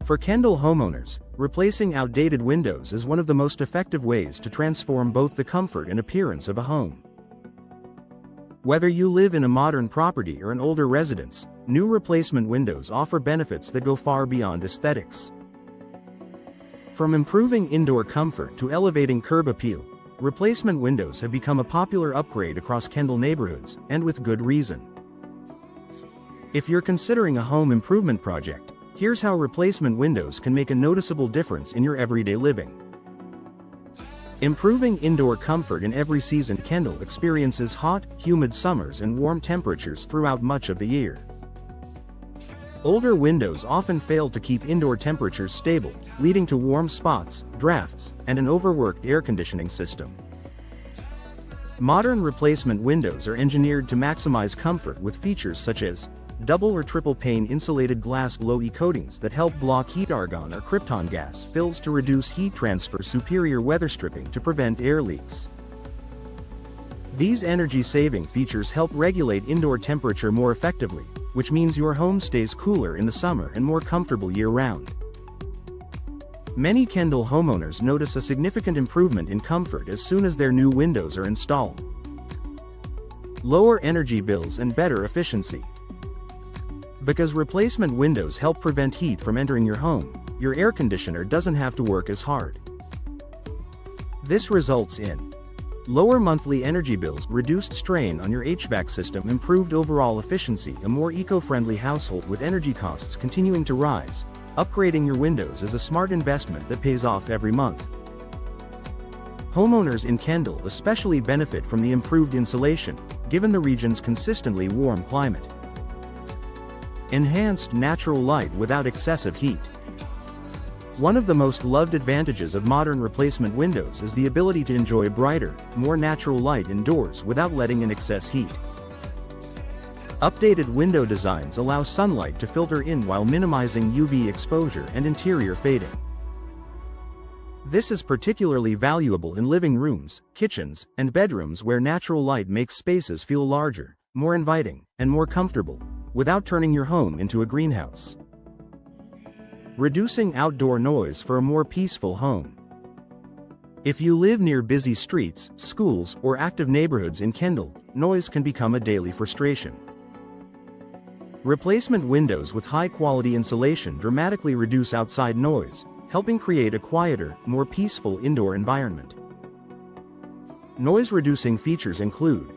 For Kendall homeowners, replacing outdated windows is one of the most effective ways to transform both the comfort and appearance of a home. Whether you live in a modern property or an older residence, new replacement windows offer benefits that go far beyond aesthetics. From improving indoor comfort to elevating curb appeal, replacement windows have become a popular upgrade across Kendall neighborhoods, and with good reason. If you're considering a home improvement project, here's how replacement windows can make a noticeable difference in your everyday living. Improving indoor comfort in every season. Kendall experiences hot, humid summers and warm temperatures throughout much of the year. Older windows often fail to keep indoor temperatures stable, leading to warm spots, drafts, and an overworked air conditioning system. Modern replacement windows are engineered to maximize comfort with features such as double or triple pane insulated glass low-E coatings that help block heat, argon or krypton gas fills to reduce heat transfer, superior weather stripping to prevent air leaks. These energy-saving features help regulate indoor temperature more effectively, which means your home stays cooler in the summer and more comfortable year-round. Many Kendall homeowners notice a significant improvement in comfort as soon as their new windows are installed. Lower energy bills and better efficiency. Because replacement windows help prevent heat from entering your home, your air conditioner doesn't have to work as hard. This results in lower monthly energy bills, reduced strain on your HVAC system, improved overall efficiency, a more eco-friendly household with energy costs continuing to rise. Upgrading your windows is a smart investment that pays off every month. Homeowners in Kendall especially benefit from the improved insulation, given the region's consistently warm climate. Enhanced natural light without excessive heat. One of the most loved advantages of modern replacement windows is the ability to enjoy brighter, more natural light indoors without letting in excess heat. Updated window designs allow sunlight to filter in while minimizing UV exposure and interior fading. This is particularly valuable in living rooms, kitchens, and bedrooms where natural light makes spaces feel larger, more inviting, and more comfortable, without turning your home into a greenhouse. Reducing outdoor noise for a more peaceful home. If you live near busy streets, schools, or active neighborhoods in Kendall, noise can become a daily frustration. Replacement windows with high-quality insulation dramatically reduce outside noise, helping create a quieter, more peaceful indoor environment. Noise-reducing features include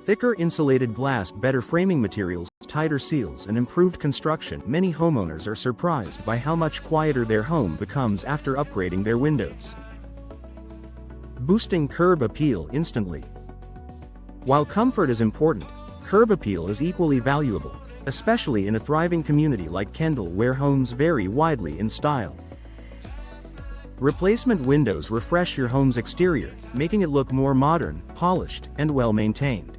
thicker insulated glass, better framing materials, tighter seals, and improved construction. Many homeowners are surprised by how much quieter their home becomes after upgrading their windows. Boosting curb appeal instantly. While comfort is important, curb appeal is equally valuable, especially in a thriving community like Kendall where homes vary widely in style. Replacement windows refresh your home's exterior, making it look more modern, polished, and well-maintained.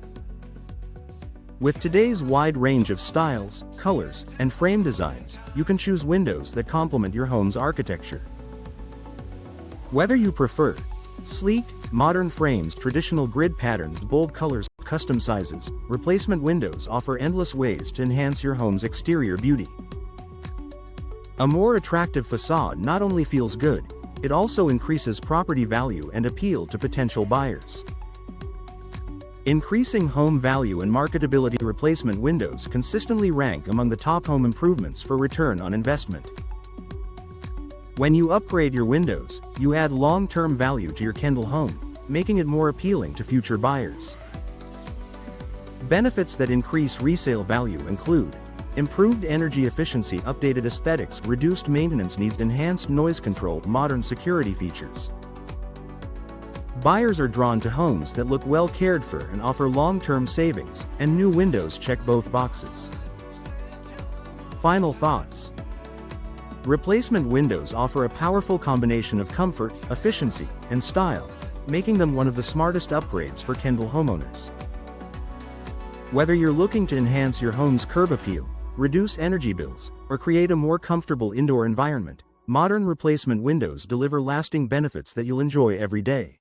With today's wide range of styles, colors, and frame designs, you can choose windows that complement your home's architecture. Whether you prefer sleek, modern frames, traditional grid patterns, bold colors, custom sizes, replacement windows offer endless ways to enhance your home's exterior beauty. A more attractive facade not only feels good, it also increases property value and appeal to potential buyers. Increasing home value and marketability. Replacement windows consistently rank among the top home improvements for return on investment. When you upgrade your windows, you add long-term value to your Kendall home, making it more appealing to future buyers. Benefits that increase resale value include improved energy efficiency, updated aesthetics, reduced maintenance needs, enhanced noise control, modern security features. Buyers are drawn to homes that look well cared for and offer long-term savings, and new windows check both boxes. Final thoughts. Replacement windows offer a powerful combination of comfort, efficiency, and style, making them one of the smartest upgrades for Kendall homeowners. Whether you're looking to enhance your home's curb appeal, reduce energy bills, or create a more comfortable indoor environment, modern replacement windows deliver lasting benefits that you'll enjoy every day.